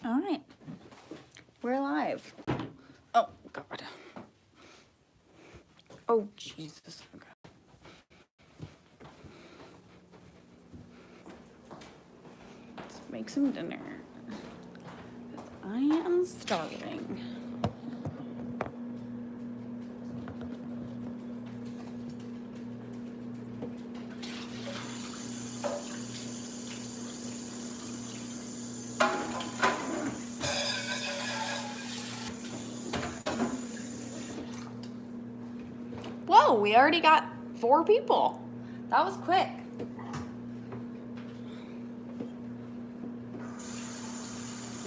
All right, we're live. Oh, God. Oh, Jesus. Okay. Let's make some dinner. 'Cause I am starving. Whoa, we already got 4 people. That was quick.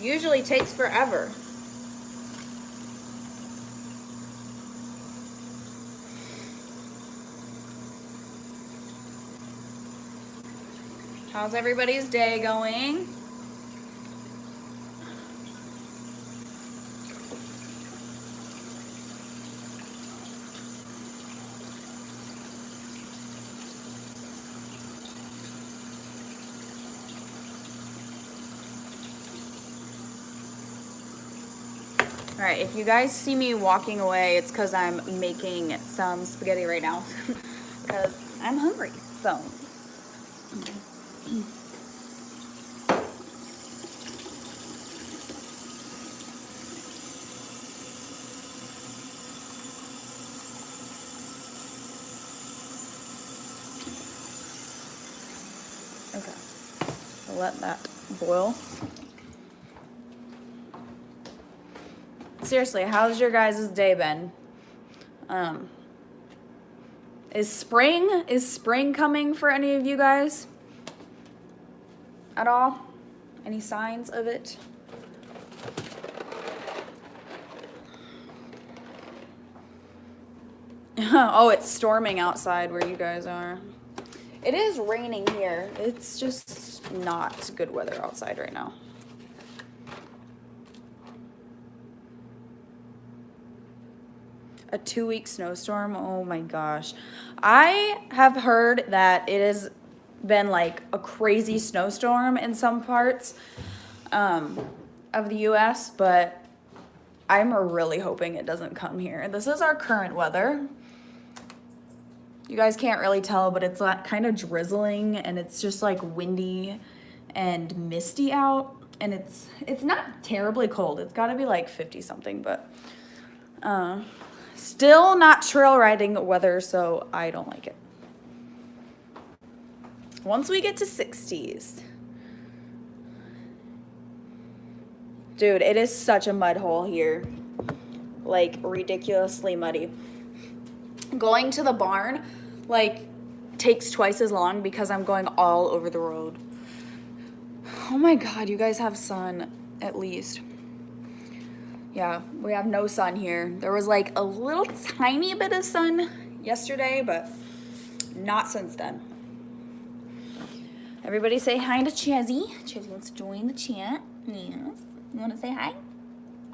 Usually takes forever. How's everybody's day going? All right, if you guys see me walking away, it's because I'm making some spaghetti right now because I'm hungry. So, okay, I'll let that boil. Seriously, how's your guys' day been? Is spring coming for any of you guys? At all? Any signs of it? Oh, it's storming outside where you guys are. It is raining here. It's just not good weather outside right now. A 2-week snowstorm? Oh my gosh. I have heard that it has been like a crazy snowstorm in some parts of the US, but I'm really hoping it doesn't come here. This is our current weather. You guys can't really tell, but it's like kind of drizzling and it's just like windy and misty out, and it's not terribly cold. It's got to be like 50 something, but still not trail riding weather, so I don't like it. Once we get to 60s. Dude, it is such a mud hole here. Like, ridiculously muddy. Going to the barn, like, takes twice as long because I'm going all over the road. Oh my God, you guys have sun, at least. Yeah, we have no sun here. There was like a little tiny bit of sun yesterday, but not since then. Everybody say hi to Chezzy. Chezzy wants to join the chat. Yes. You want to say hi?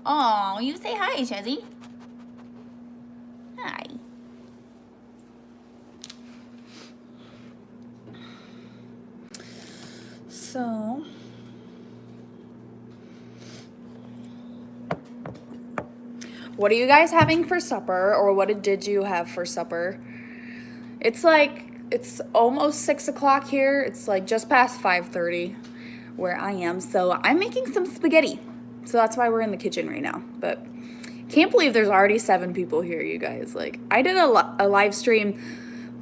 Oh, you say hi, Chezzy. Hi. So, what are you guys having for supper, or what did you have for supper? It's almost 6 o'clock here. It's like just past 5:30 where I am. So I'm making some spaghetti. So that's why we're in the kitchen right now. But can't believe there's already 7 people here, you guys. Like, I did a live stream,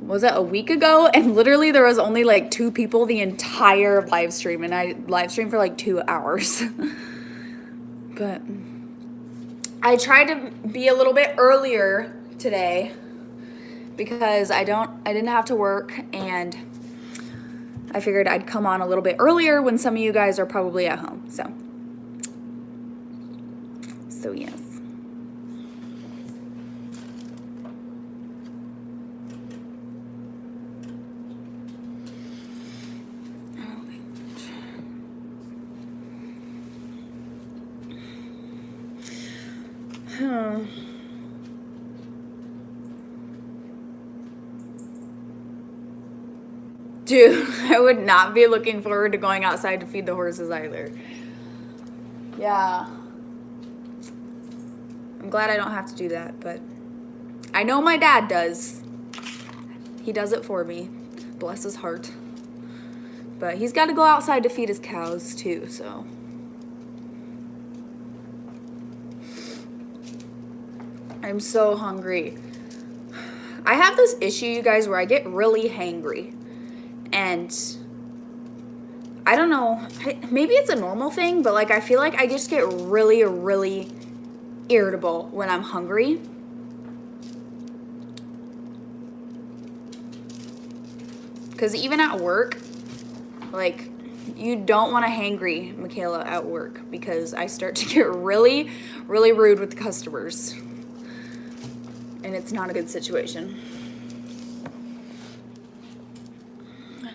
was it a week ago? And literally there was only like 2 people the entire live stream. And I live streamed for like 2 hours. But I tried to be a little bit earlier today because I didn't have to work, and I figured I'd come on a little bit earlier when some of you guys are probably at home. So yes. Dude, I would not be looking forward to going outside to feed the horses either. Yeah. I'm glad I don't have to do that, but I know my dad does. He does it for me. Bless his heart. But he's got to go outside to feed his cows too, so. I'm so hungry. I have this issue, you guys, where I get really hangry. And I don't know, maybe it's a normal thing, but like I feel like I just get really, really irritable when I'm hungry. Because even at work, like, you don't want to hangry Michaela at work because I start to get really, really rude with the customers. And it's not a good situation.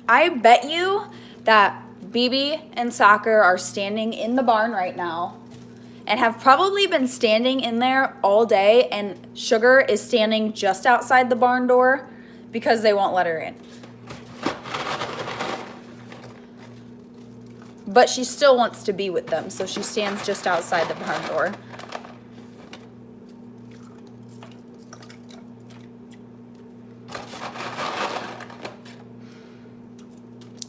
I bet you that BB and Soccer are standing in the barn right now and have probably been standing in there all day, and Sugar is standing just outside the barn door because they won't let her in. But she still wants to be with them, so she stands just outside the barn door.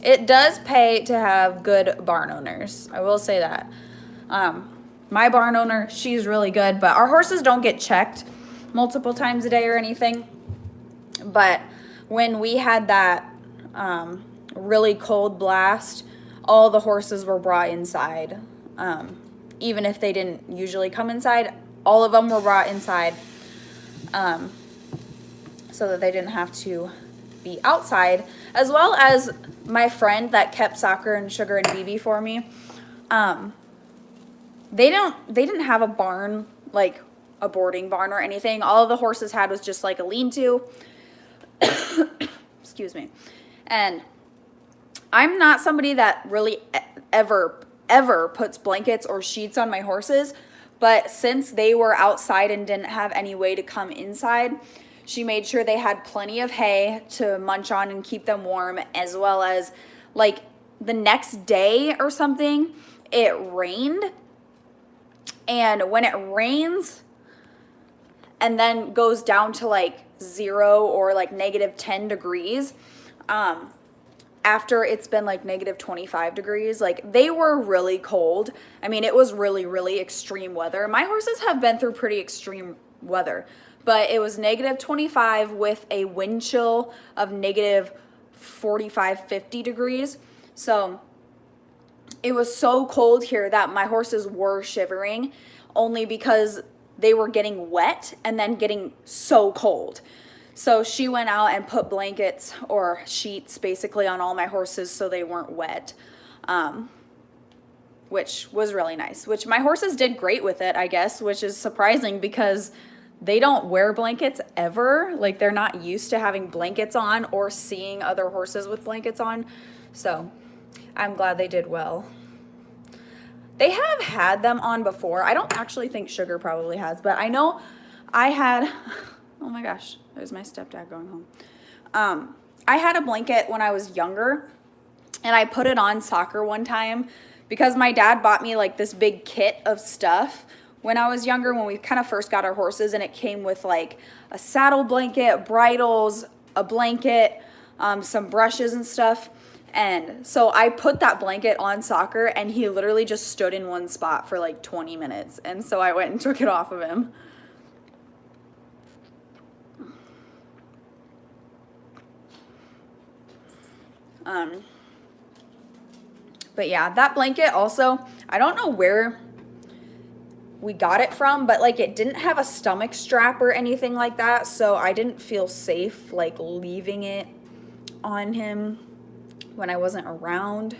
It does pay to have good barn owners. I will say that. My barn owner, she's really good, but our horses don't get checked multiple times a day or anything. But when we had that really cold blast, all the horses were brought inside. Even if they didn't usually come inside, all of them were brought inside so that they didn't have to be outside, as well as my friend that kept Soccer and Sugar and BB for me. They didn't have a barn, like a boarding barn or anything. All of the horses had was just like a lean-to. Excuse me. And I'm not somebody that really ever puts blankets or sheets on my horses, but since they were outside and didn't have any way to come inside, she made sure they had plenty of hay to munch on and keep them warm, as well as, like, the next day or something, it rained. And when it rains and then goes down to like 0 or like -10 degrees, after it's been like -25 degrees, like, they were really cold. I mean, it was really, really extreme weather. My horses have been through pretty extreme weather, but it was -25 with a wind chill of -45, 50 degrees. So it was so cold here that my horses were shivering, only because they were getting wet and then getting so cold. So she went out and put blankets or sheets basically on all my horses so they weren't wet, which was really nice, which my horses did great with it, I guess, which is surprising because they don't wear blankets ever. Like, they're not used to having blankets on or seeing other horses with blankets on. So I'm glad they did well. They have had them on before. I don't actually think Sugar probably has, but I know I had, oh my gosh, there's my stepdad going home. I had a blanket when I was younger, and I put it on Soccer one time because my dad bought me like this big kit of stuff when I was younger, when we kind of first got our horses, and it came with like a saddle blanket, bridles, a blanket, some brushes and stuff. And so I put that blanket on Soccer, and he literally just stood in one spot for like 20 minutes. And so I went and took it off of him. But yeah, that blanket also, I don't know where we got it from, but like, it didn't have a stomach strap or anything like that, so I didn't feel safe like leaving it on him when I wasn't around,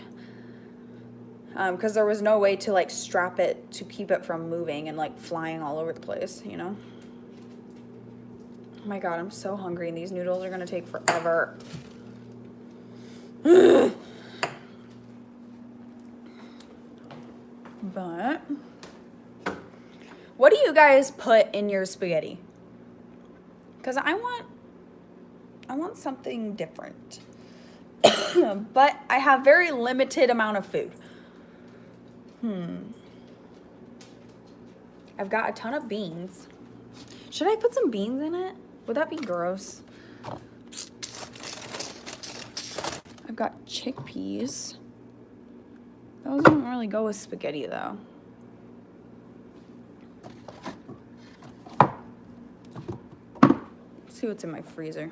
because there was no way to like strap it to keep it from moving and like flying all over the place, you know. Oh my god, I'm so hungry, and these noodles are gonna take forever. But what do you guys put in your spaghetti? Because I want something different. But I have very limited amount of food. I've got a ton of beans. Should I put some beans in it? Would that be gross? I've got chickpeas. Those don't really go with spaghetti though. Let's see what's in my freezer.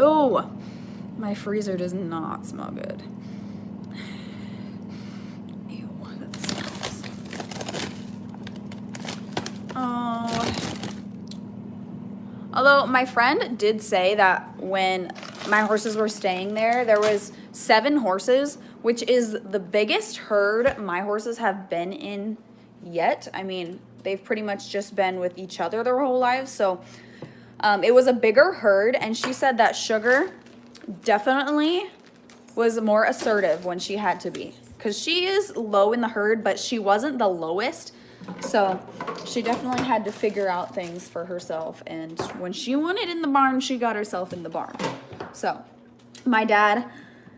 Oh, my freezer does not smell good. Ew, that smells. Oh. Although my friend did say that when my horses were staying there, there was 7 horses, which is the biggest herd my horses have been in yet. I mean, they've pretty much just been with each other their whole lives, so it was a bigger herd, and she said that Sugar definitely was more assertive when she had to be. Because she is low in the herd, but she wasn't the lowest. So she definitely had to figure out things for herself. And when she wanted in the barn, she got herself in the barn. So my dad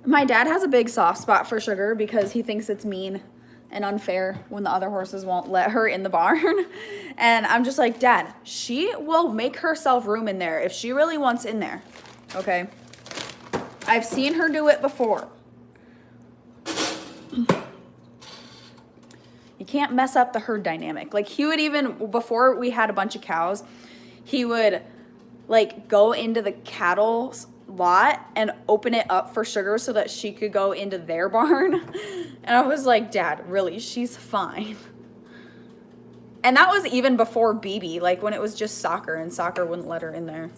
has a big soft spot for Sugar because he thinks it's mean and unfair when the other horses won't let her in the barn. And I'm just like, Dad, she will make herself room in there if she really wants in there. Okay? I've seen her do it before. You can't mess up the herd dynamic. Like, he would even, before we had a bunch of cows, he would like go into the cattle's lot and open it up for Sugar so that she could go into their barn. And I was like, Dad, really? She's fine. And that was even before BB, like when it was just Soccer and Soccer wouldn't let her in there.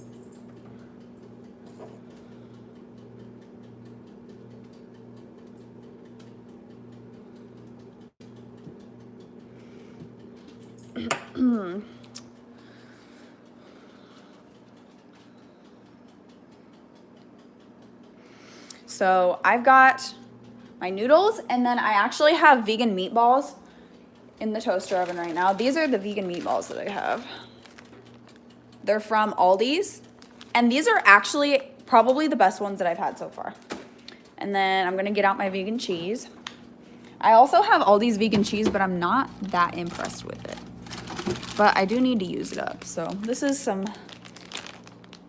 So I've got my noodles, and then I actually have vegan meatballs in the toaster oven right now. These are the vegan meatballs that I have. They're from Aldi's, and these are actually probably the best ones that I've had so far. And then I'm gonna get out my vegan cheese. I also have Aldi's vegan cheese, but I'm not that impressed with it. But I do need to use it up. So this is some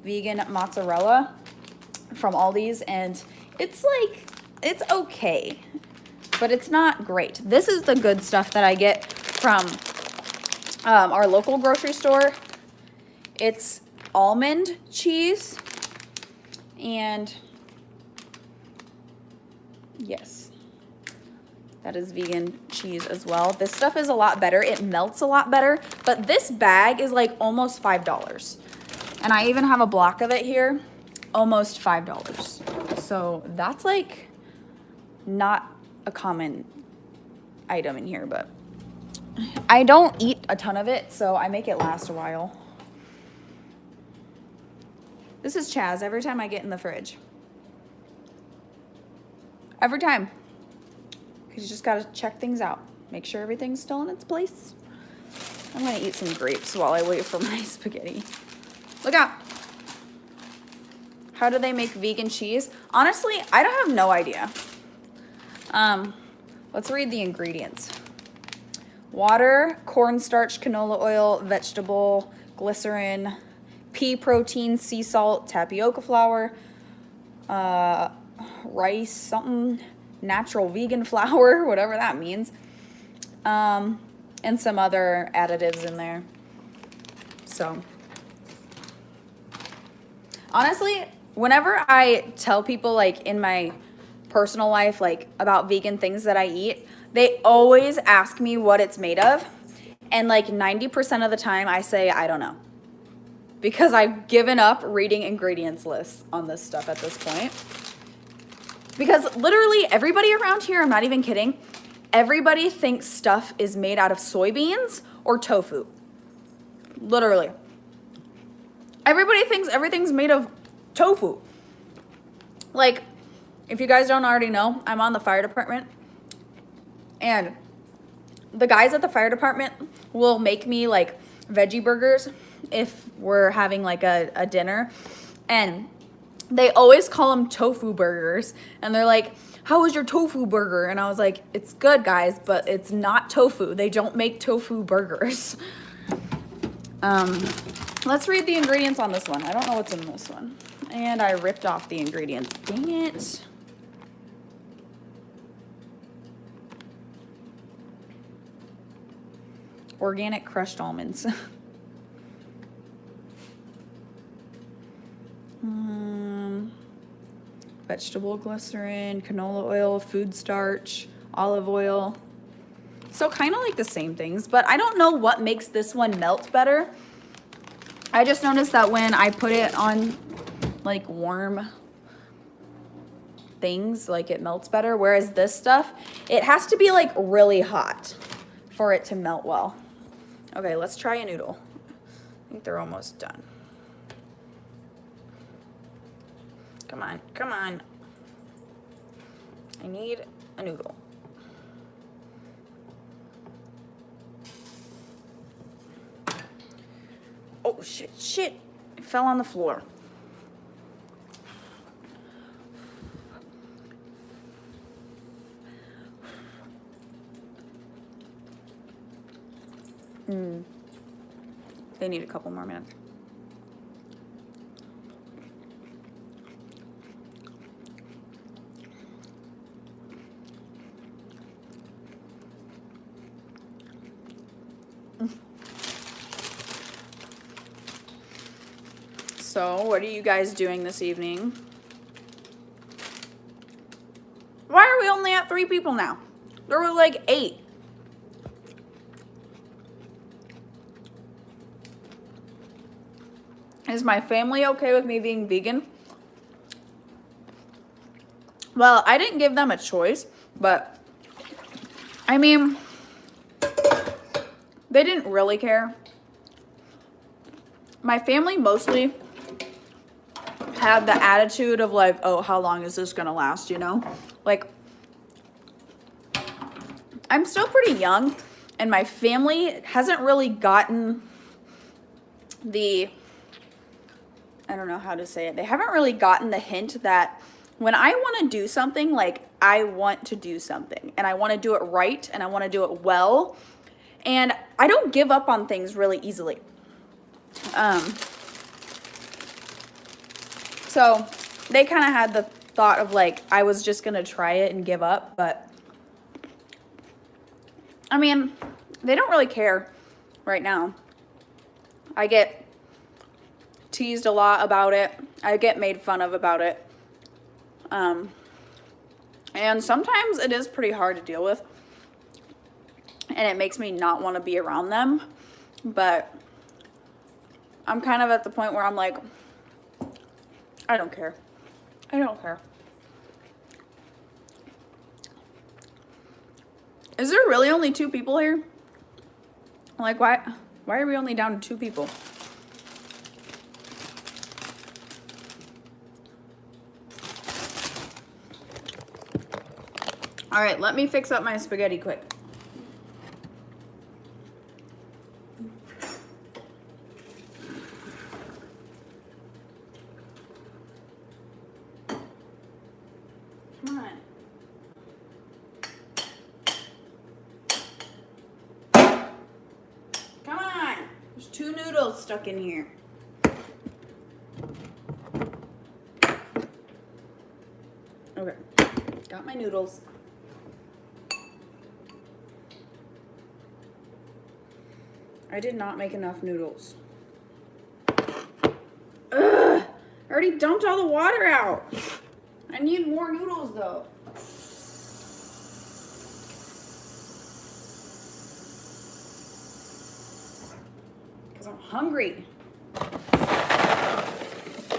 vegan mozzarella from Aldi's, and it's like, it's okay, but it's not great. This is the good stuff that I get from our local grocery store. It's almond cheese, and yes, that is vegan cheese as well. This stuff is a lot better. It melts a lot better, but this bag is like almost $5. And I even have a block of it here, almost $5. So that's like not a common item in here, but I don't eat a ton of it, so I make it last a while. This is Chaz every time I get in the fridge. Every time. Because you just got to check things out. Make sure everything's still in its place. I'm going to eat some grapes while I wait for my spaghetti. Look out. How do they make vegan cheese? Honestly, I don't have no idea. Let's read the ingredients. Water, cornstarch, canola oil, vegetable, glycerin, pea protein, sea salt, tapioca flour, rice, something, natural vegan flour, whatever that means, and some other additives in there. So, honestly, whenever I tell people, like, in my personal life, like, about vegan things that I eat, they always ask me what it's made of, and like 90% of the time I say I don't know, because I've given up reading ingredients lists on this stuff at this point. Because literally everybody around here, I'm not even kidding, everybody thinks stuff is made out of soybeans or tofu. Literally. Everybody thinks everything's made of tofu. Like, if you guys don't already know, I'm on the fire department. And the guys at the fire department will make me like veggie burgers if we're having like a dinner, and they always call them tofu burgers, and they're like, how was your tofu burger? And I was like, it's good, guys, but it's not tofu. They don't make tofu burgers. Let's read the ingredients on this one. I don't know what's in this one. And I ripped off the ingredients. Dang it. Organic crushed almonds. Vegetable glycerin, canola oil, food starch, olive oil. So kind of like the same things, but I don't know what makes this one melt better. I just noticed that when I put it on like warm things, like it melts better, whereas this stuff, it has to be like really hot for it to melt well. Okay, let's try a noodle. I think they're almost done. Come on, come on. I need a noodle. Oh, shit, shit. It fell on the floor. They need a couple more minutes. So, what are you guys doing this evening? Why are we only at 3 people now? There were like 8. Is my family okay with me being vegan? Well, I didn't give them a choice, but I mean, they didn't really care. My family mostly had the attitude of like, oh, how long is this gonna last, you know? Like, I'm still pretty young, and my family hasn't really gotten the, I don't know how to say it. They haven't really gotten the hint that when I want to do something, like I want to do something and I want to do it right and I want to do it well. And I don't give up on things really easily. So they kind of had the thought of like, I was just going to try it and give up. But I mean, they don't really care right now. I get teased a lot about it. I get made fun of about it. And sometimes it is pretty hard to deal with. And it makes me not want to be around them. But I'm kind of at the point where I'm like, I don't care. I don't care. Is there really only 2 people here? Like, why are we only down to 2 people? All right, let me fix up my spaghetti quick. Come on. Come on. There's 2 noodles stuck in here. Okay, got my noodles. I did not make enough noodles. Ugh! I already dumped all the water out. I need more noodles though. Because I'm hungry.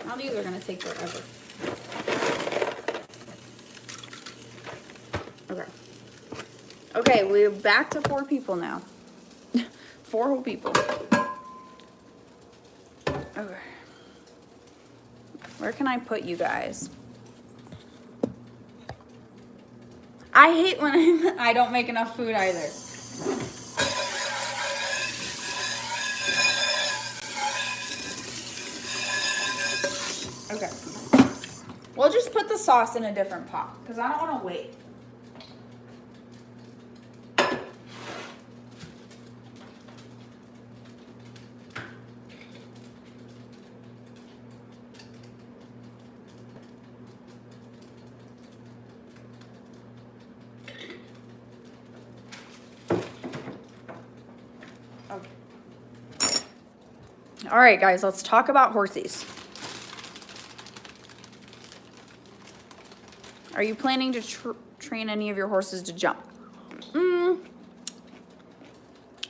Now these are gonna take forever. Okay. Okay, we're back to 4 people now. 4 whole people. Okay. Where can I put you guys? I hate when I don't make enough food either. We'll just put the sauce in a different pot because I don't want to wait. Okay. All right, guys, let's talk about horsies. Are you planning to train any of your horses to jump?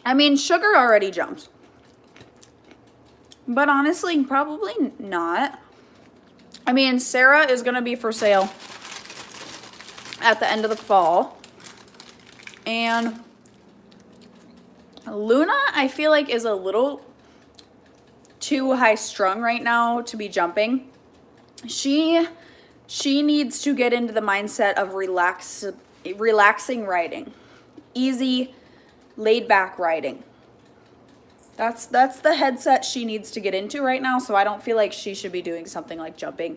I mean, Sugar already jumps. But honestly, probably not. I mean, Sarah is going to be for sale at the end of the fall. And Luna, I feel like, is a little too high strung right now to be jumping. She needs to get into the mindset of relaxing riding. Easy, laid back riding. That's the headset she needs to get into right now, so I don't feel like she should be doing something like jumping.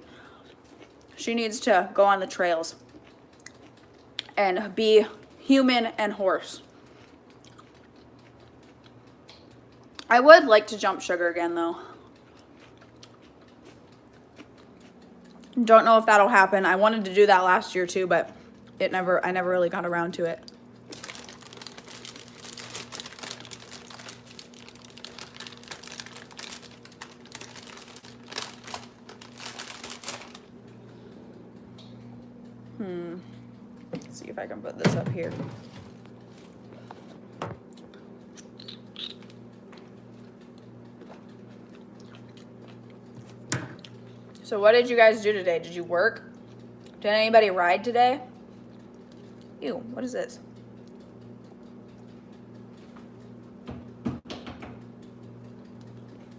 She needs to go on the trails and be human and horse. I would like to jump Sugar again, though. Don't know if that'll happen. I wanted to do that last year too, but I never really got around to it. Let's see if I can put this up here. So what did you guys do today? Did you work? Did anybody ride today? Ew, what is this?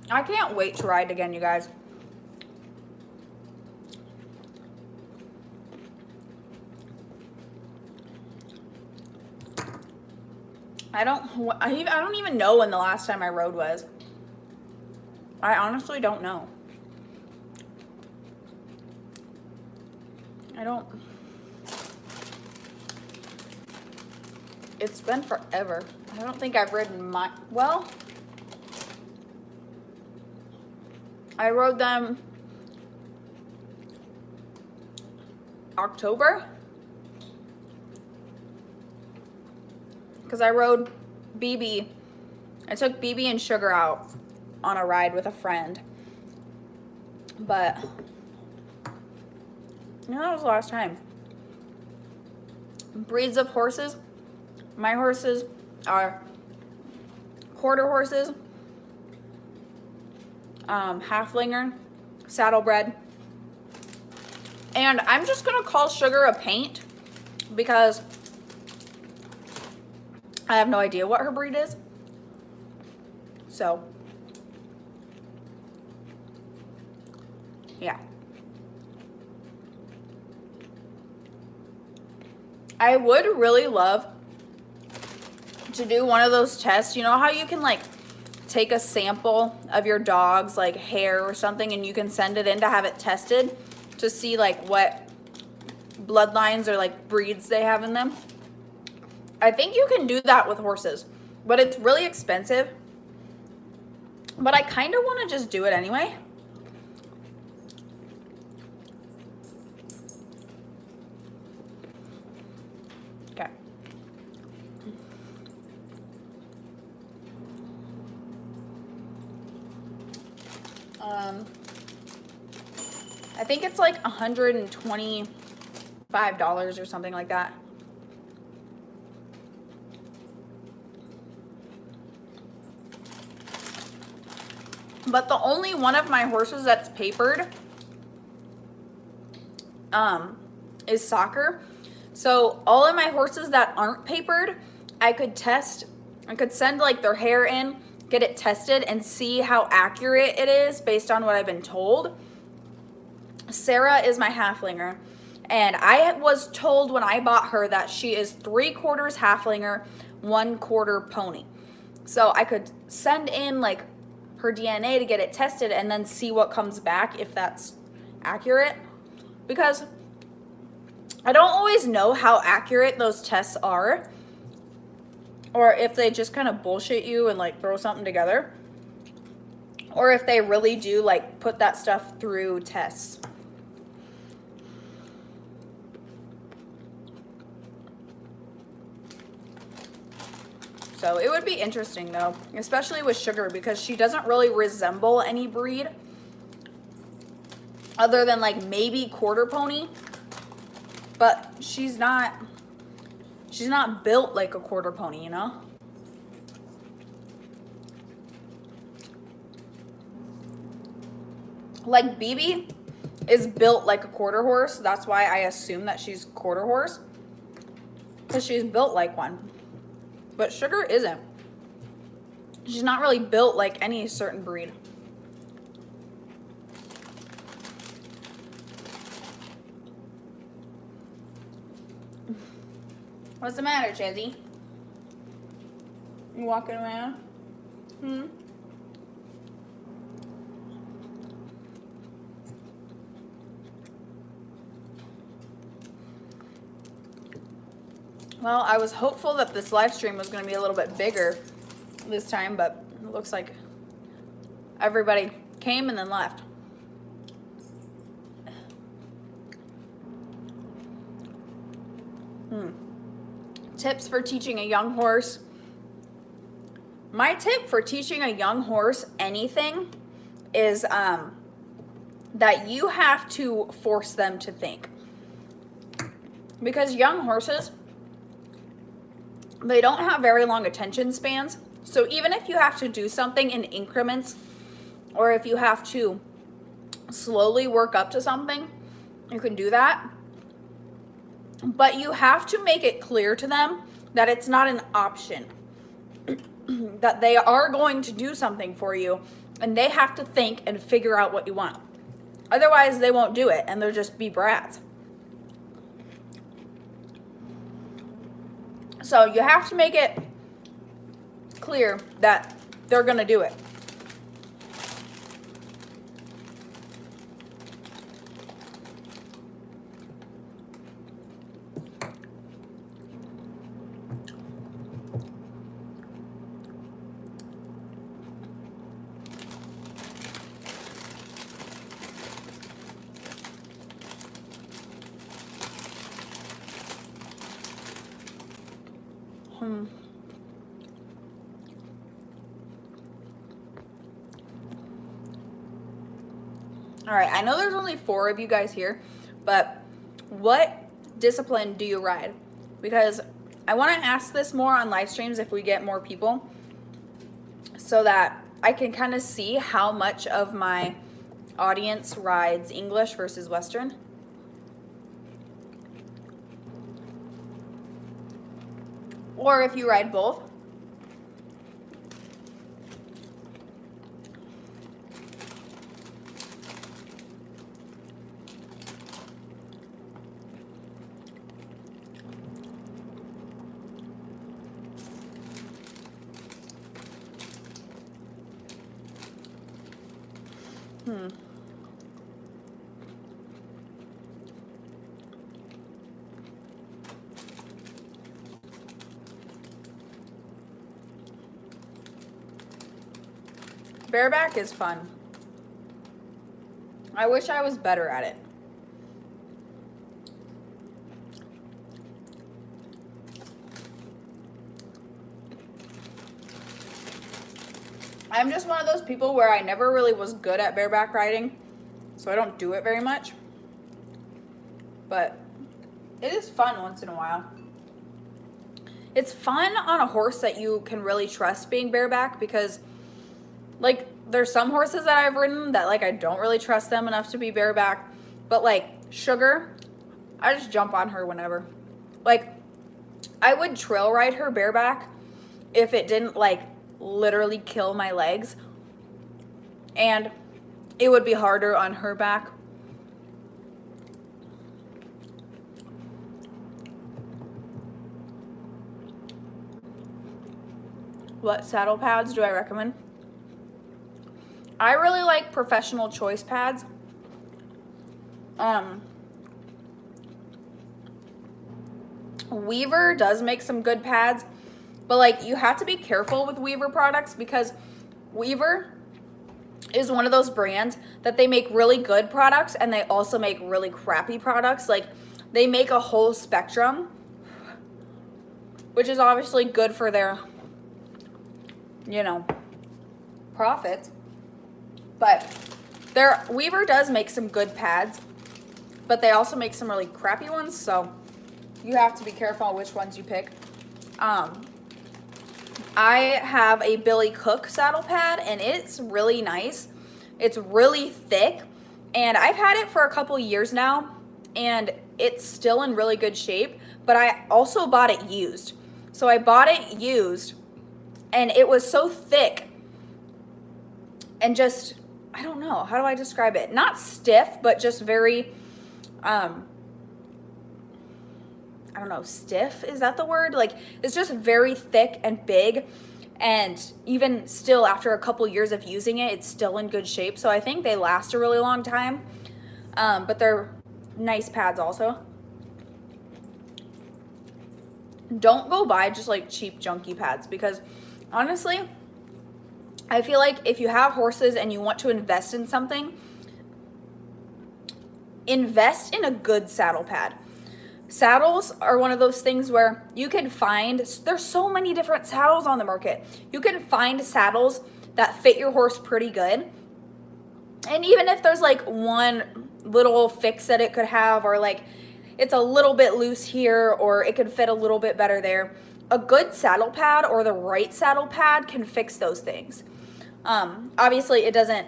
I can't wait to ride again, you guys. I don't even know when the last time I rode was. I honestly don't know. It's been forever. I don't think I've ridden well, I rode them October. Because I rode BB. I took BB and Sugar out on a ride with a friend. But that was the last time. Breeds of horses. My horses are quarter horses, Halflinger, saddlebred. And I'm just going to call Sugar a paint because I have no idea what her breed is. So, yeah. I would really love to do one of those tests. You know how you can like take a sample of your dog's like hair or something and you can send it in to have it tested to see like what bloodlines or like breeds they have in them? I think you can do that with horses, but it's really expensive. But I kind of want to just do it anyway. Okay. I think it's like $125 or something like that. But the only one of my horses that's papered is Soccer. So all of my horses that aren't papered, I could send like their hair in, get it tested and see how accurate it is based on what I've been told. Sarah is my Halflinger, and I was told when I bought her that she is 3/4 Halflinger, 1/4 pony. So I could send in like her DNA to get it tested and then see what comes back if that's accurate. because I don't always know how accurate those tests are, or if they just kind of bullshit you and like throw something together, or if they really do like put that stuff through tests. So it would be interesting though, especially with Sugar, because she doesn't really resemble any breed other than like maybe Quarter Pony, but she's not built like a Quarter Pony, you know? Like BB is built like a quarter horse. That's why I assume that she's quarter horse, because she's built like one. But Sugar isn't. She's not really built like any certain breed. What's the matter, Chezzy? You walking around? Well, I was hopeful that this live stream was going to be a little bit bigger this time, but it looks like everybody came and then left. Tips for teaching a young horse. My tip for teaching a young horse anything is that you have to force them to think. Because young horses, they don't have very long attention spans. So even if you have to do something in increments, or if you have to slowly work up to something, you can do that. But you have to make it clear to them that it's not an option, that they are going to do something for you, and they have to think and figure out what you want. Otherwise, they won't do it, and they'll just be brats. So you have to make it clear that they're going to do it. All right, I know there's only 4 of you guys here, but what discipline do you ride? Because I want to ask this more on live streams if we get more people, so that I can kind of see how much of my audience rides English versus Western. Or if you ride both. Bareback is fun. I wish I was better at it. I'm just one of those people where I never really was good at bareback riding, so I don't do it very much. But it is fun once in a while. It's fun on a horse that you can really trust being bareback, because like there's some horses that I've ridden that like I don't really trust them enough to be bareback, but like Sugar, I just jump on her whenever. Like I would trail ride her bareback if it didn't like literally kill my legs, and it would be harder on her back. What saddle pads do I recommend? I really like Professional Choice pads. Weaver does make some good pads, but like you have to be careful with Weaver products because Weaver is one of those brands that they make really good products and they also make really crappy products. Like they make a whole spectrum, which is obviously good for their, you know, profit. But their Weaver does make some good pads, but they also make some really crappy ones, so you have to be careful on which ones you pick. I have a Billy Cook saddle pad, and it's really nice. It's really thick, and I've had it for a couple years now, and it's still in really good shape, but I also bought it used. So I bought it used, and it was so thick and just, I don't know, how do I describe it? Not stiff, but just very, I don't know, stiff, is that the word? Like, it's just very thick and big, and even still, after a couple years of using it, it's still in good shape, so I think they last a really long time, but they're nice pads also. Don't go buy just like cheap junky pads, because honestly, I feel like if you have horses and you want to invest in something, invest in a good saddle pad. Saddles are one of those things where you can find, there's so many different saddles on the market. You can find saddles that fit your horse pretty good. And even if there's like one little fix that it could have, or like it's a little bit loose here, or it could fit a little bit better there, a good saddle pad or the right saddle pad can fix those things. Obviously it doesn't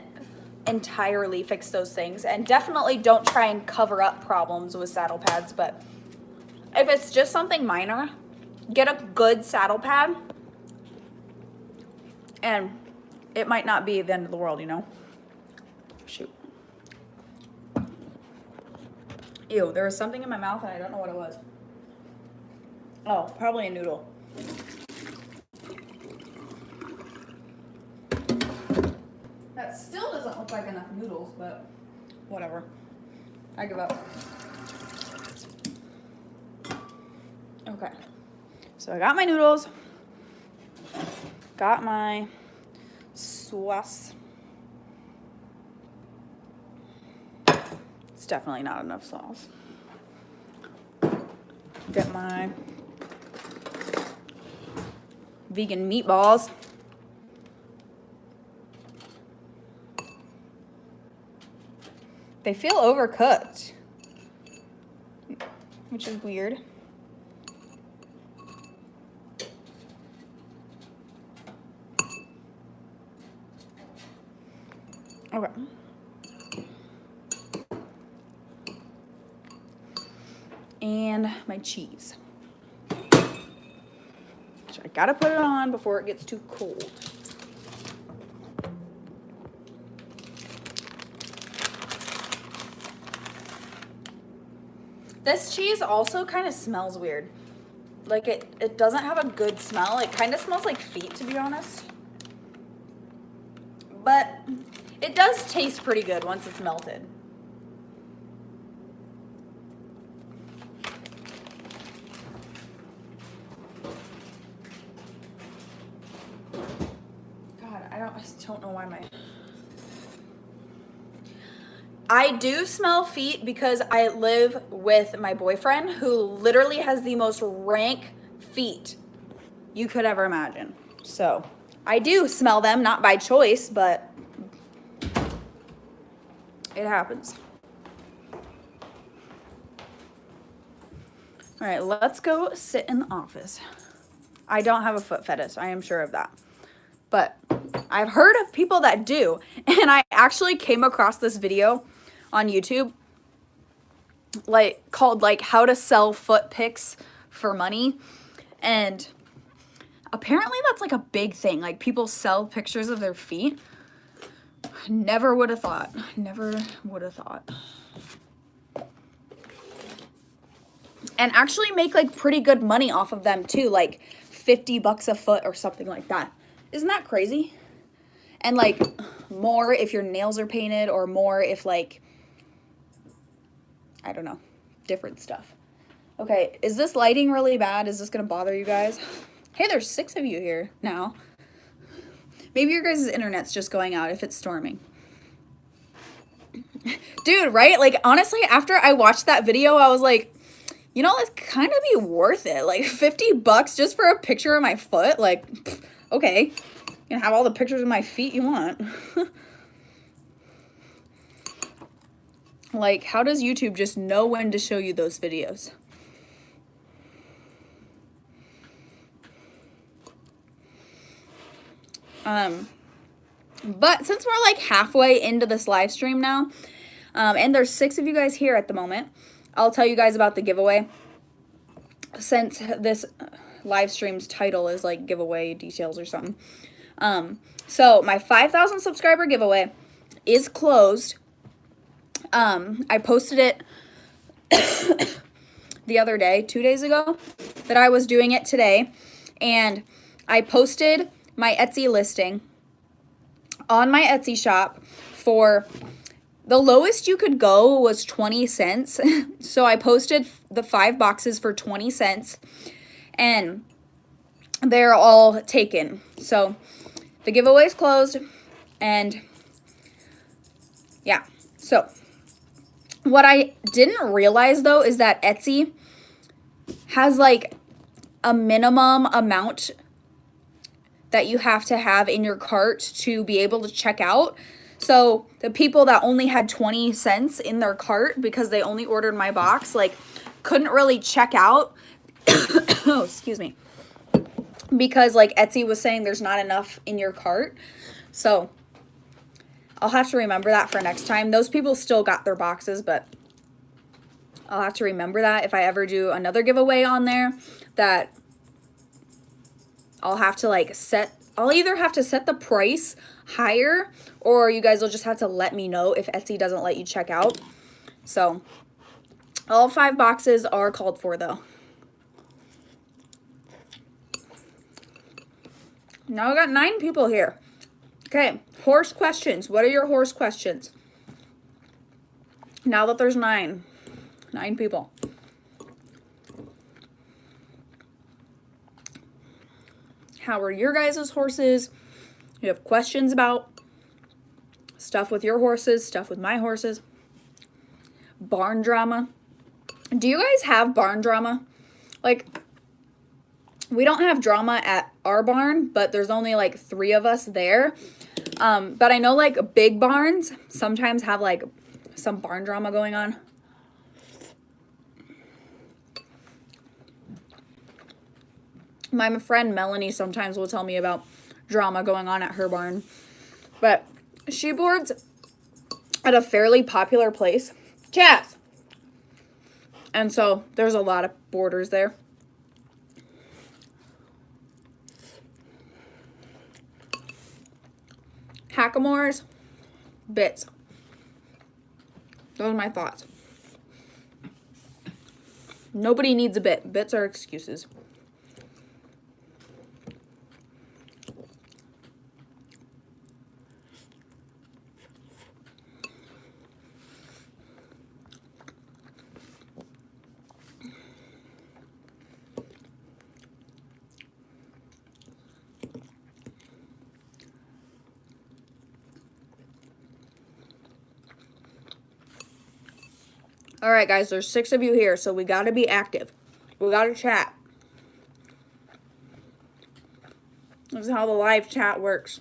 entirely fix those things, and definitely don't try and cover up problems with saddle pads, but if it's just something minor, get a good saddle pad and it might not be the end of the world, you know? Shoot. Ew, there was something in my mouth and I don't know what it was. Oh, probably a noodle. That still doesn't look like enough noodles, but whatever. I give up. Okay. So I got my noodles. Got my sauce. It's definitely not enough sauce. Get my vegan meatballs. They feel overcooked, which is weird. Okay. And my cheese. So I gotta put it on before it gets too cold. This cheese also kind of smells weird. Like it doesn't have a good smell. It kind of smells like feet, to be honest. But it does taste pretty good once it's melted. God, I just don't know why I do smell feet because I live with my boyfriend who literally has the most rank feet you could ever imagine. So I do smell them, not by choice, but it happens. All right, let's go sit in the office. I don't have a foot fetish, I am sure of that. But I've heard of people that do, and I actually came across this video on YouTube, called how to sell foot pics for money, and apparently that's like a big thing. Like people sell pictures of their feet. Never would have thought. Never would have thought. And actually make like pretty good money off of them too, like $50 a foot or something like that. Isn't that crazy? And like more if your nails are painted, or more if like, I don't know, different stuff. Okay, is this lighting really bad? Is this gonna bother you guys? Hey, there's 6 of you here now. Maybe your guys' internet's just going out if it's storming. Dude, right? Like, honestly, after I watched that video, I was like, you know, it's kind of be worth it. Like, $50 just for a picture of my foot? Like, pff, okay. You can have all the pictures of my feet you want. Like, how does YouTube just know when to show you those videos? But since we're like halfway into this live stream now, and there's 6 of you guys here at the moment, I'll tell you guys about the giveaway. Since this live stream's title is like giveaway details or something. So my 5,000 subscriber giveaway is closed. I posted it the other day, 2 days ago, that I was doing it today. And I posted my Etsy listing on my Etsy shop for the lowest you could go was 20 cents. So I posted the 5 boxes for 20 cents and they're all taken. So the giveaway's closed and yeah. So what I didn't realize though is that Etsy has like a minimum amount that you have to have in your cart to be able to check out. So the people that only had 20 cents in their cart because they only ordered my box, like, couldn't really check out. Oh, excuse me. Because, like, Etsy was saying there's not enough in your cart. So I'll have to remember that for next time. Those people still got their boxes, but I'll have to remember that if I ever do another giveaway on there, that I'll have to like I'll either have to set the price higher or you guys will just have to let me know if Etsy doesn't let you check out. So all 5 boxes are called for though. Now I got 9 people here. Okay, horse questions. What are your horse questions? Now that there's 9 people. How are your guys' horses? You have questions about stuff with your horses, stuff with my horses. Barn drama. Do you guys have barn drama? Like, we don't have drama at our barn, but there's only like 3 of us there. But I know like big barns sometimes have like some barn drama going on. My friend Melanie sometimes will tell me about drama going on at her barn. But she boards at a fairly popular place. Chaz! And so there's a lot of boarders there. Hackamores, bits. Those are my thoughts. Nobody needs a bit. Bits are excuses. All right, guys, there's 6 of you here, so we got to be active. We got to chat. This is how the live chat works.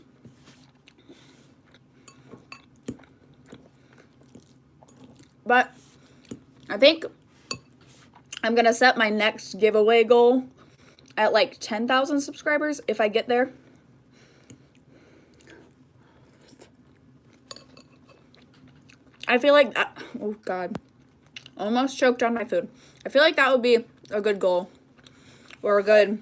But I think I'm going to set my next giveaway goal at like 10,000 subscribers if I get there. I feel like that, oh God, almost choked on my food. I feel like that would be a good goal, or a good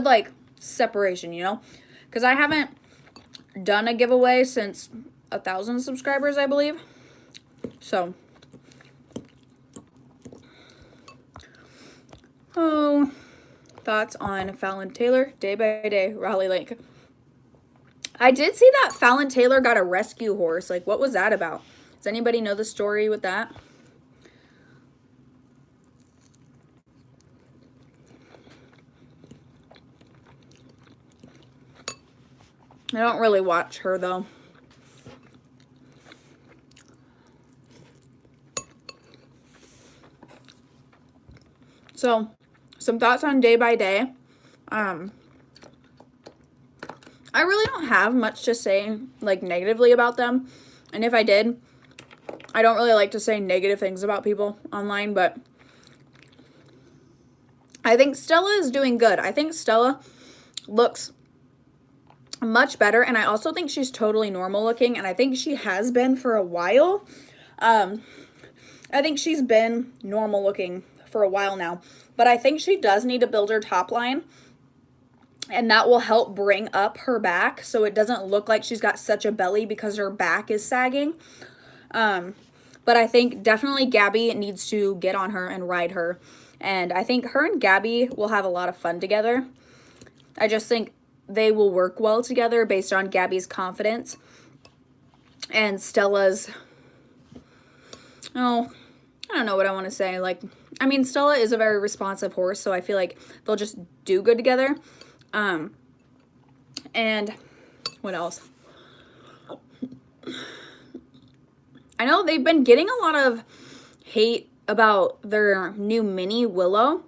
like separation, you know, because I haven't done a giveaway since 1,000 subscribers, I believe. So, oh, thoughts on Fallon Taylor, day by day, Raleigh Lake. I did see that Fallon Taylor got a rescue horse. Like, what was that about? Does anybody know the story with that? I don't really watch her though. So, some thoughts on Day by Day. I really don't have much to say, like, negatively about them. And if I did, I don't really like to say negative things about people online, but I think Stella is doing good. I think Stella looks much better, and I also think she's totally normal looking, and I think she has been for a while. I think she's been normal looking for a while now, but I think she does need to build her top line, and that will help bring up her back so it doesn't look like she's got such a belly because her back is sagging. But I think definitely Gabby needs to get on her and ride her, and I think her and Gabby will have a lot of fun together. I just think they will work well together based on Gabby's confidence and Stella's, oh, I don't know what I want to say. Like, I mean, Stella is a very responsive horse, so I feel like they'll just do good together. And what else? I know they've been getting a lot of hate about their new mini Willow.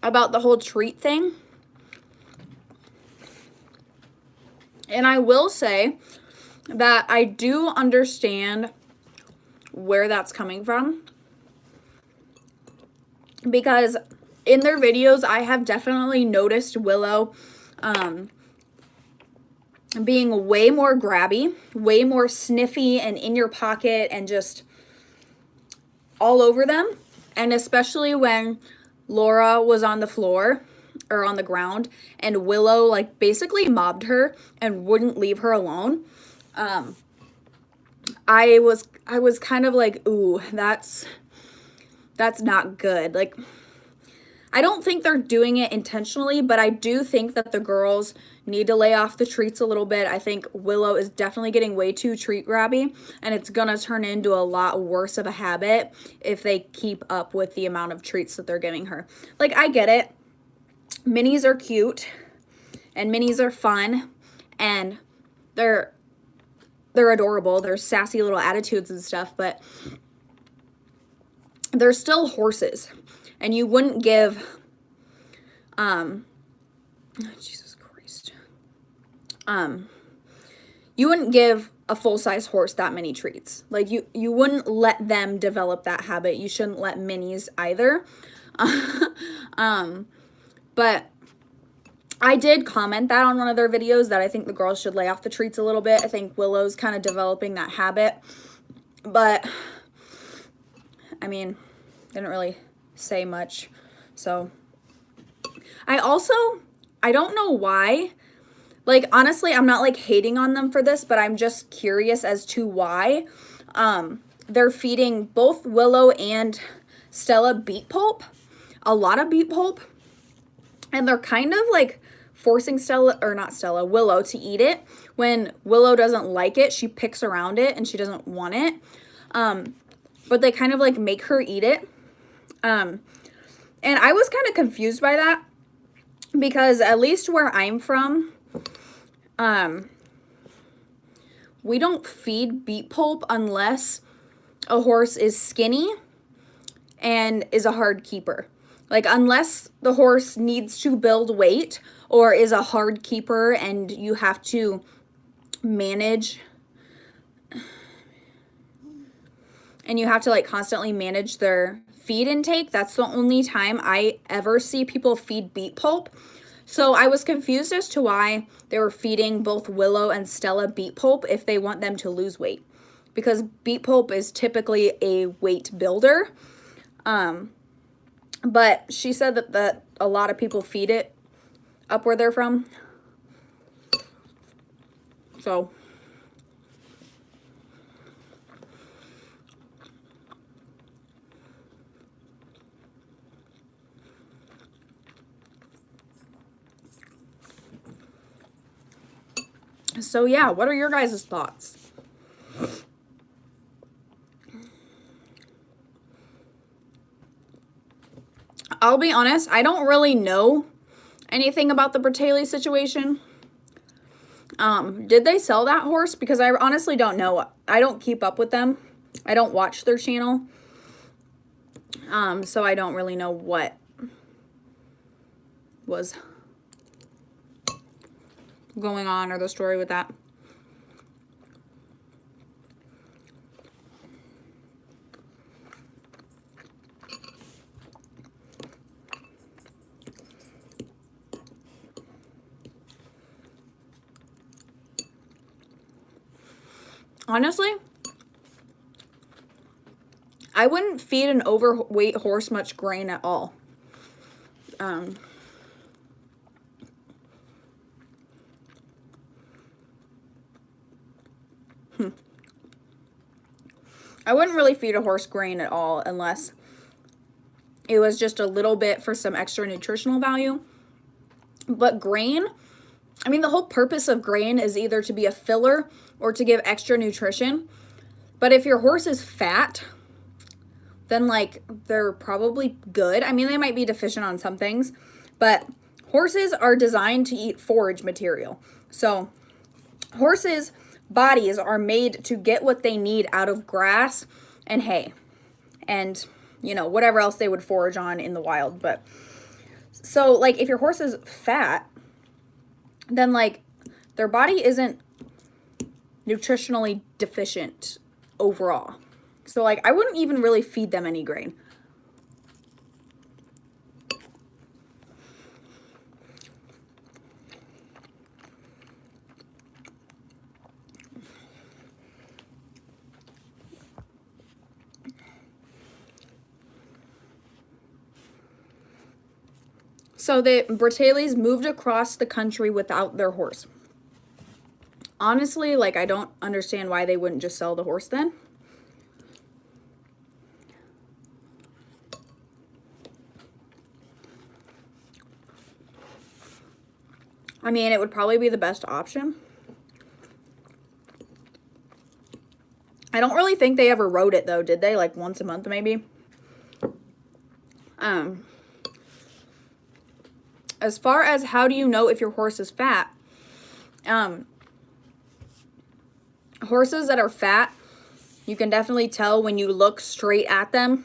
About the whole treat thing. And I will say that I do understand where that's coming from, because in their videos I have definitely noticed Willow being way more grabby, way more sniffy and in your pocket and just all over them. And especially when Laura was on the floor or on the ground and Willow like basically mobbed her and wouldn't leave her alone. I was kind of like, ooh, that's not good. Like, I don't think they're doing it intentionally, but I do think that the girls need to lay off the treats a little bit. I think Willow is definitely getting way too treat grabby, and it's gonna turn into a lot worse of a habit if they keep up with the amount of treats that they're giving her. Like, I get it. Minis are cute, and minis are fun, and they're adorable. They're sassy little attitudes and stuff, but they're still horses. And you wouldn't give, Jesus Christ. You wouldn't give a full-size horse that many treats. Like, you wouldn't let them develop that habit. You shouldn't let minis either. But I did comment that on one of their videos that I think the girls should lay off the treats a little bit. I think Willow's kind of developing that habit. But, I mean, didn't really say much. So I don't know why, like, honestly, I'm not like hating on them for this, but I'm just curious as to why they're feeding both Willow and Stella beet pulp, a lot of beet pulp, and they're kind of like forcing Willow to eat it. When Willow doesn't like it, she picks around it and she doesn't want it. But they kind of like make her eat it. And I was kind of confused by that, because at least where I'm from, we don't feed beet pulp unless a horse is skinny and is a hard keeper. Like, unless the horse needs to build weight or is a hard keeper and you have to manage, and you have to like constantly manage their feed intake, that's the only time I ever see people feed beet pulp. So I was confused as to why they were feeding both Willow and Stella beet pulp if they want them to lose weight, because beet pulp is typically a weight builder. But she said that a lot of people feed it up where they're from. So yeah, what are your guys' thoughts? I'll be honest, I don't really know Anything about the Bertaley situation? Did they sell that horse? Because I honestly don't know. I don't keep up with them. I don't watch their channel. So I don't really know what was going on or the story with that. Honestly, I wouldn't feed an overweight horse much grain at all. I wouldn't really feed a horse grain at all unless it was just a little bit for some extra nutritional value. But grain, I mean, the whole purpose of grain is either to be a filler or to give extra nutrition. But if your horse is fat, then like they're probably good. I mean, they might be deficient on some things, but horses are designed to eat forage material. So horses' bodies are made to get what they need out of grass and hay and, you know, whatever else they would forage on in the wild. But so like if your horse is fat, then like their body isn't nutritionally deficient overall. So like I wouldn't even really feed them any grain. So the Bertaleys moved across the country without their horse. Honestly, like I don't understand why they wouldn't just sell the horse then. I mean, it would probably be the best option. I don't really think they ever rode it though, did they? Like once a month maybe? As far as how do you know if your horse is fat? Horses that are fat, you can definitely tell when you look straight at them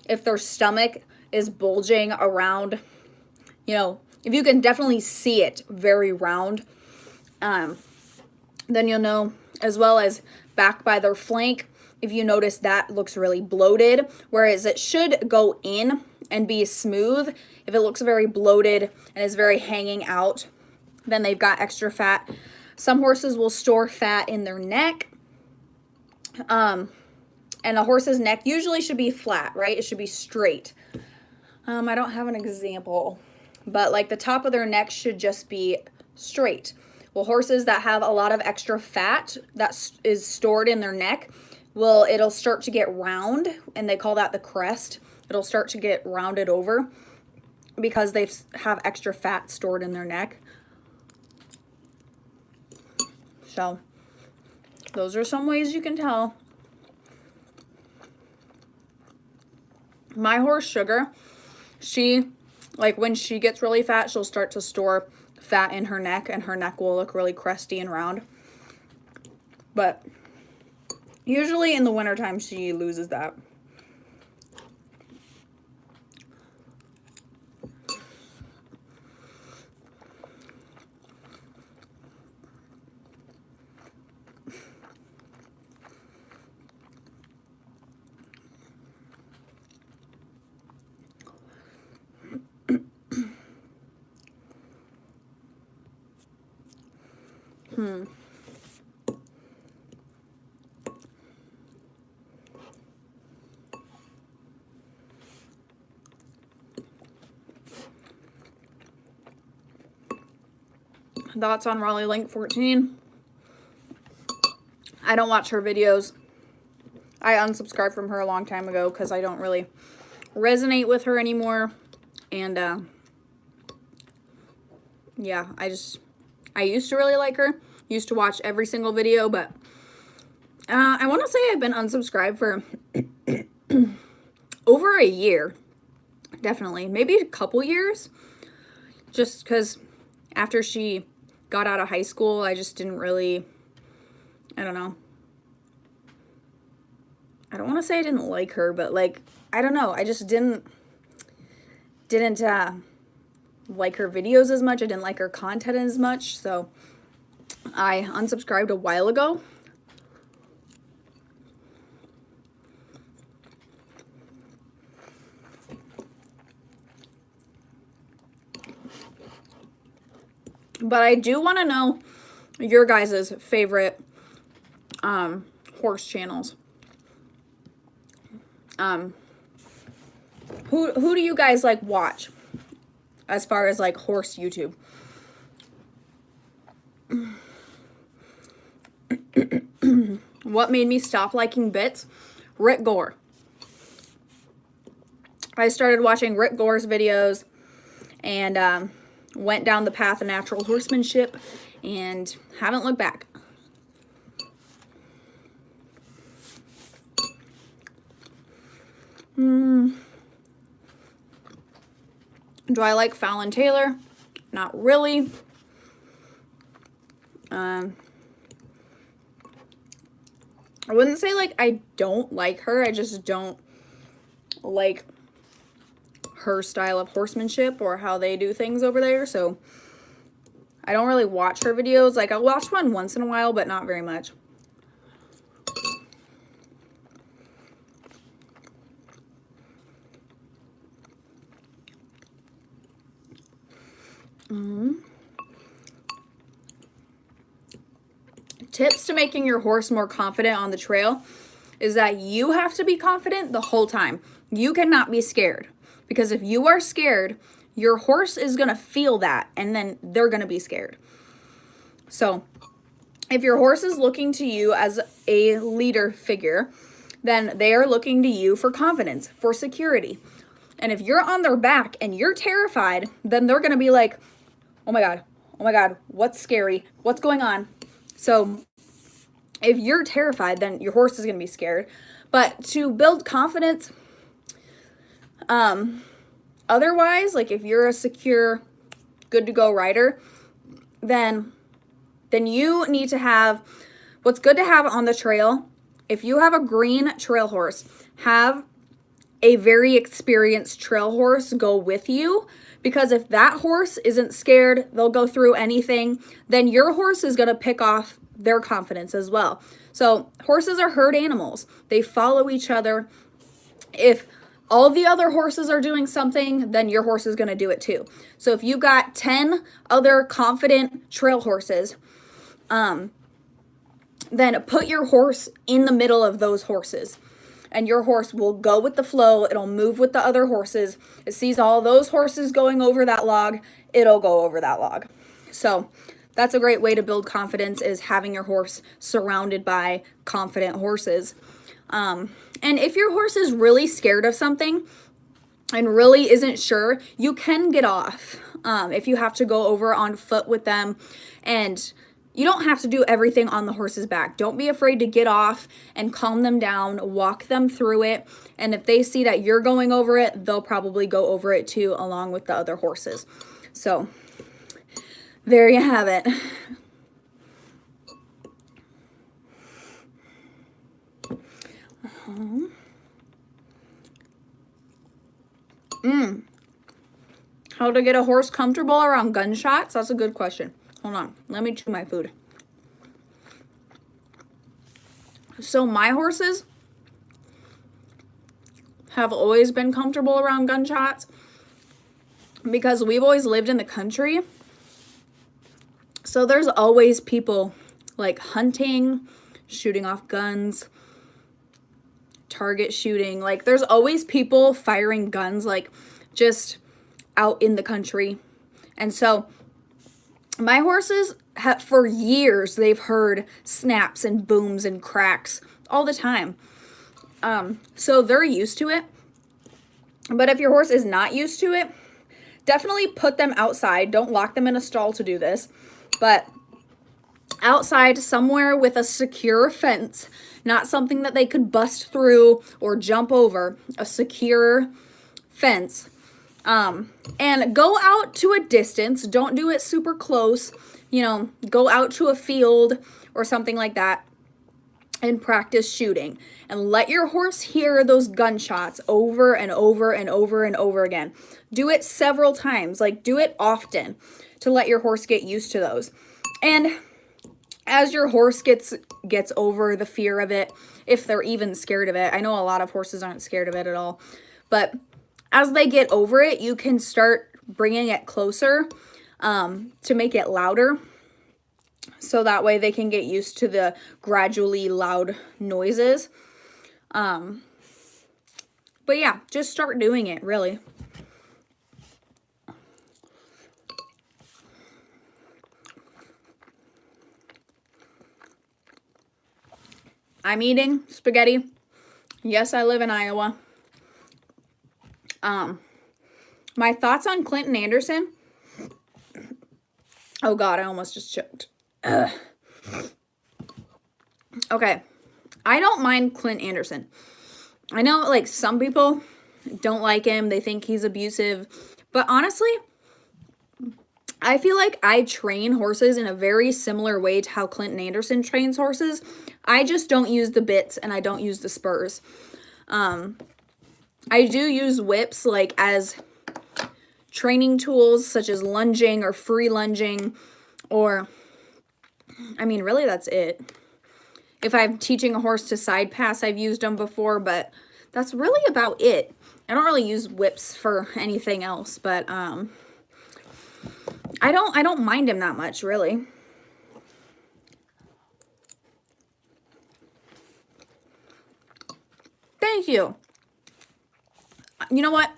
if their stomach is bulging around, you know, if you can definitely see it very round, then you'll know, as well as back by their flank. If you notice that looks really bloated, whereas it should go in and be smooth. If it looks very bloated and is very hanging out, then they've got extra fat. Some horses will store fat in their neck. And a horse's neck usually should be flat, right? It should be straight. I don't have an example, but like the top of their neck should just be straight. Well, horses that have a lot of extra fat that is stored in their neck, it'll start to get round, and they call that the crest. It'll start to get rounded over because they have extra fat stored in their neck. So those are some ways you can tell. My horse Sugar, she, like when she gets really fat, she'll start to store fat in her neck, and her neck will look really crusty and round. But usually in the wintertime, she loses that. Thoughts on Raleigh Link 14? I don't watch her videos. I unsubscribed from her a long time ago because I don't really resonate with her anymore. And yeah, I used to really like her. Used to watch every single video, but I want to say I've been unsubscribed for over a year. Definitely. Maybe a couple years. just because after she got out of high school, I just didn't really, I don't know. I don't want to say I didn't like her, but like, I don't know. I just didn't like her videos as much. I didn't like her content as much. So I unsubscribed a while ago. But I do want to know your guys' favorite horse channels. Who do you guys like watch as far as like horse YouTube? What made me stop liking Bits? Rick Gore. I started watching Rick Gore's videos and went down the path of natural horsemanship and haven't looked back. Do I like Fallon Taylor? Not really. I wouldn't say like I don't like her. I just don't like her style of horsemanship or how they do things over there. So I don't really watch her videos. Like I'll watch one once in a while, but not very much. Tips to making your horse more confident on the trail is that you have to be confident the whole time. You cannot be scared, because if you are scared, your horse is going to feel that and then they're going to be scared. So if your horse is looking to you as a leader figure, then they are looking to you for confidence, for security. And if you're on their back and you're terrified, then they're going to be like, oh my God, what's scary? What's going on? So if you're terrified, then your horse is going to be scared. But to build confidence, otherwise, like if you're a secure, good to go rider, then you need to have what's good to have on the trail. If you have a green trail horse, have a very experienced trail horse go with you, because if that horse isn't scared, they'll go through anything, then your horse is going to pick off their confidence as well. So horses are herd animals. They follow each other. If all the other horses are doing something, then your horse is going to do it too. So if you got 10 other confident trail horses, then put your horse in the middle of those horses. And your horse will go with the flow. It'll move with the other horses. It sees all those horses going over that log. It'll go over that log. So that's a great way to build confidence, is having your horse surrounded by confident horses. And if your horse is really scared of something and really isn't sure, you can get off. If you have to go over on foot with them, and you don't have to do everything on the horse's back. Don't be afraid to get off and calm them down, walk them through it. And if they see that you're going over it, they'll probably go over it too, along with the other horses. So there you have it. How to get a horse comfortable around gunshots? That's a good question. Hold on, let me chew my food. So my horses have always been comfortable around gunshots because we've always lived in the country. So there's always people like hunting, shooting off guns, target shooting. Like there's always people firing guns like just out in the country. And so my horses have, for years, they've heard snaps and booms and cracks all the time. So they're used to it. But if your horse is not used to it, definitely put them outside. Don't lock them in a stall to do this. But outside somewhere with a secure fence, not something that they could bust through or jump over, a secure fence. And go out to a distance. Don't do it super close. You know, go out to a field or something like that and practice shooting. And let your horse hear those gunshots over and over and over and over again. Do it several times. Like, do it often to let your horse get used to those. And as your horse gets over the fear of it, if they're even scared of it. I know a lot of horses aren't scared of it at all. But as they get over it, you can start bringing it closer to make it louder. So that way they can get used to the gradually loud noises. But yeah, just start doing it, really. I'm eating spaghetti. Yes, I live in Iowa. My thoughts on Clinton Anderson. Oh God, I almost just choked. Ugh. Okay, I don't mind Clint Anderson. I know, like, some people don't like him. They think he's abusive. But honestly, I feel like I train horses in a very similar way to how Clinton Anderson trains horses. I just don't use the bits and I don't use the spurs. I do use whips, like, as training tools, such as lunging or free lunging, or, I mean, really that's it. If I'm teaching a horse to side pass, I've used them before, but that's really about it. I don't really use whips for anything else, but I don't mind him that much, really. Thank you. You know what?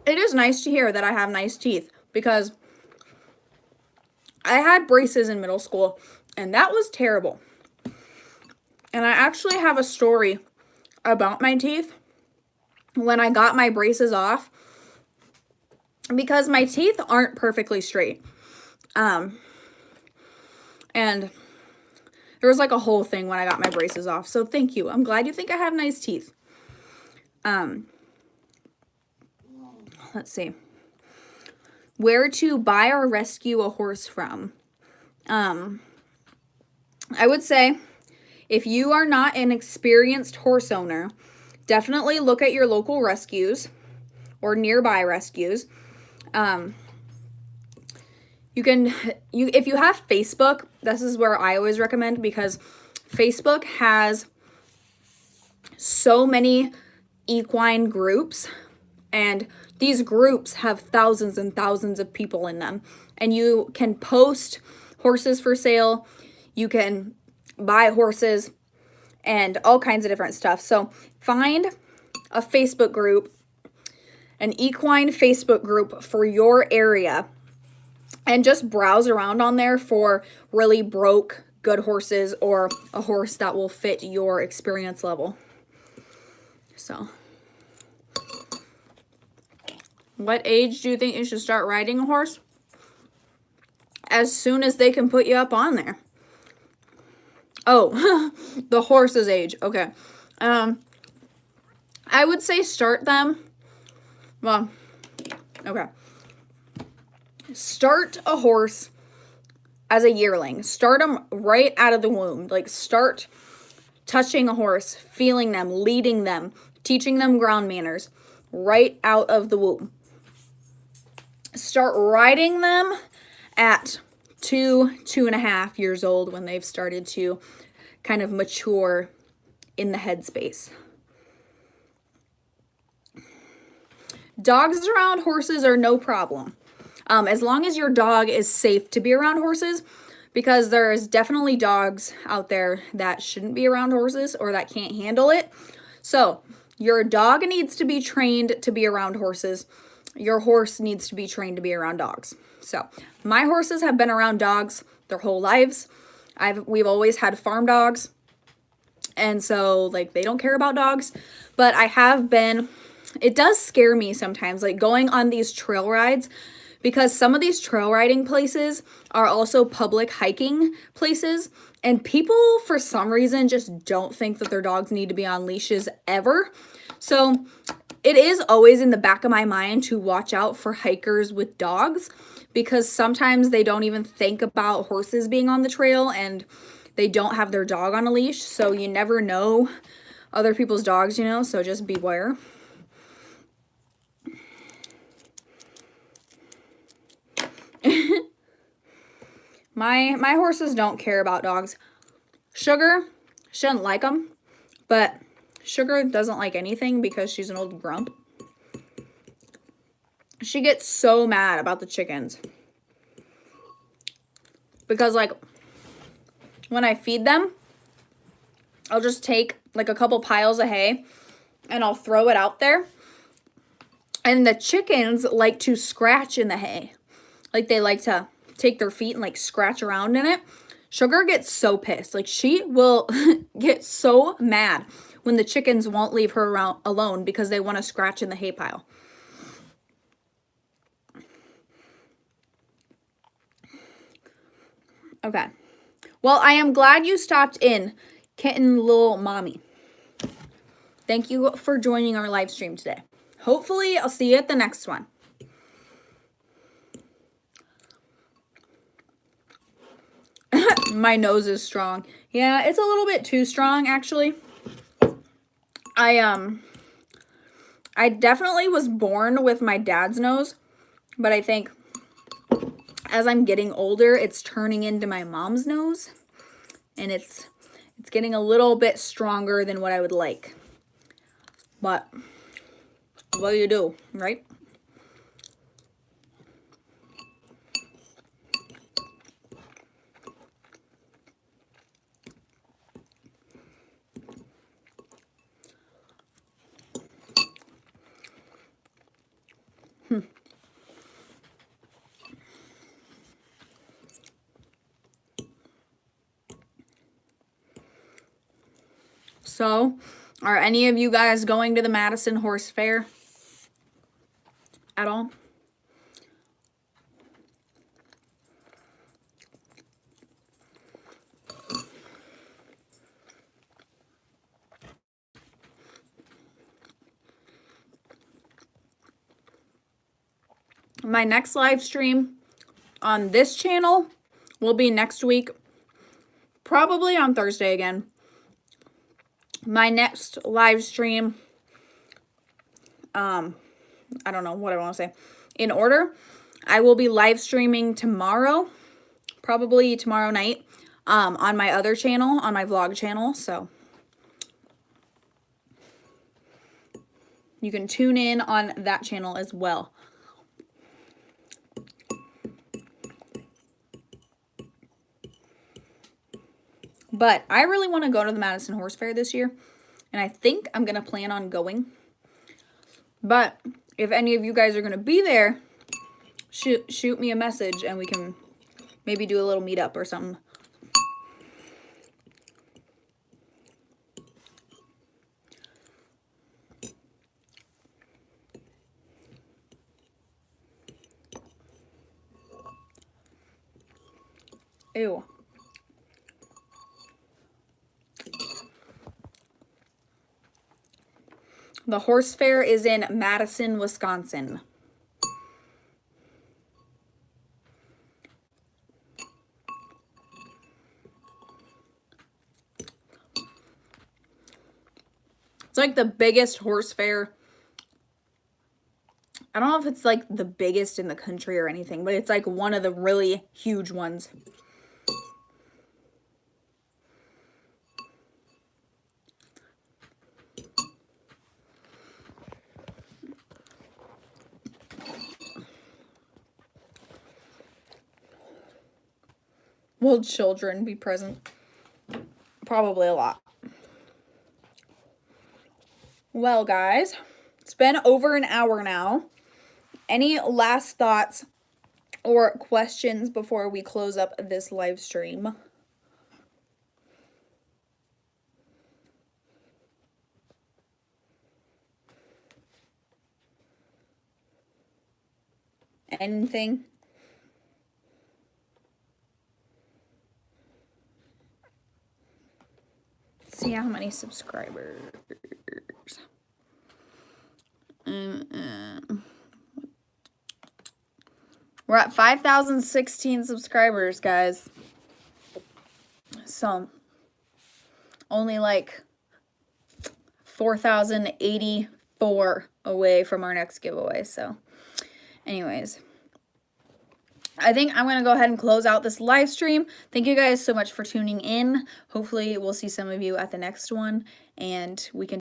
It is nice to hear that I have nice teeth, because I had braces in middle school and that was terrible. And I actually have a story about my teeth when I got my braces off, because my teeth aren't perfectly straight. And there was like a whole thing when I got my braces off. So thank you. I'm glad you think I have nice teeth. Let's see. Where to buy or rescue a horse from? I would say, if you are not an experienced horse owner, definitely look at your local rescues or nearby rescues. If you have Facebook, this is where I always recommend, because Facebook has so many equine groups, and these groups have thousands and thousands of people in them, and you can post horses for sale, you can buy horses, and all kinds of different stuff. So find a Facebook group, an equine Facebook group for your area, and just browse around on there for really broke good horses, or a horse that will fit your experience level. So, what age do you think you should start riding a horse? As soon as they can put you up on there. Oh, the horse's age. Okay. I would say start them. Well, okay. Start a horse as a yearling. Start them right out of the womb. Like, start touching a horse, feeling them, leading them, teaching them ground manners right out of the womb. Start riding them at 2.5 years old, when they've started to kind of mature in the headspace. Dogs around horses are no problem. As long as your dog is safe to be around horses, because there's definitely dogs out there that shouldn't be around horses or that can't handle it. So your dog needs to be trained to be around horses. Your horse needs to be trained to be around dogs. So my horses have been around dogs their whole lives. We've always had farm dogs. And so, like, they don't care about dogs. But I have been, it does scare me sometimes, like, going on these trail rides, because some of these trail riding places are also public hiking places, and people, for some reason, just don't think that their dogs need to be on leashes ever. So it is always in the back of my mind to watch out for hikers with dogs, because sometimes they don't even think about horses being on the trail and they don't have their dog on a leash. So you never know other people's dogs, you know, so just beware. My horses don't care about dogs. Sugar, she doesn't like them, but Sugar doesn't like anything because she's an old grump. She gets so mad about the chickens. Because, like, when I feed them, I'll just take, like, a couple piles of hay and I'll throw it out there. And the chickens like to scratch in the hay. Like, they like to take their feet and, like, scratch around in it. Sugar gets so pissed. Like, she will get so mad when the chickens won't leave her around alone because they want to scratch in the hay pile. Okay. Well, I am glad you stopped in, Kitten Little Mommy. Thank you for joining our live stream today. Hopefully, I'll see you at the next one. My nose is strong. Yeah, it's a little bit too strong, actually. I definitely was born with my dad's nose, but I think as I'm getting older, it's turning into my mom's nose, and it's getting a little bit stronger than what I would like. But what do you do, right? So, are any of you guys going to the Madison Horse Fair at all? My next live stream on this channel will be next week, probably on Thursday again. My next live stream, I don't know what I want to say. In order, I will be live streaming tomorrow, probably tomorrow night, on my other channel, on my vlog channel. So you can tune in on that channel as well. But I really want to go to the Madison Horse Fair this year, and I think I'm going to plan on going. But if any of you guys are going to be there, shoot me a message and we can maybe do a little meetup or something. Ew. The horse fair is in Madison, Wisconsin. It's like the biggest horse fair. I don't know if it's like the biggest in the country or anything, but it's like one of the really huge ones. Will children be present? Probably a lot. Well, guys, it's been over an hour now. Any last thoughts or questions before we close up this live stream? Anything? Let's see how many subscribers. We're at 5,016 subscribers, guys. So, only like 4,084 away from our next giveaway. So, anyways, I think I'm going to go ahead and close out this live stream. Thank you guys so much for tuning in. Hopefully, we'll see some of you at the next one, and we can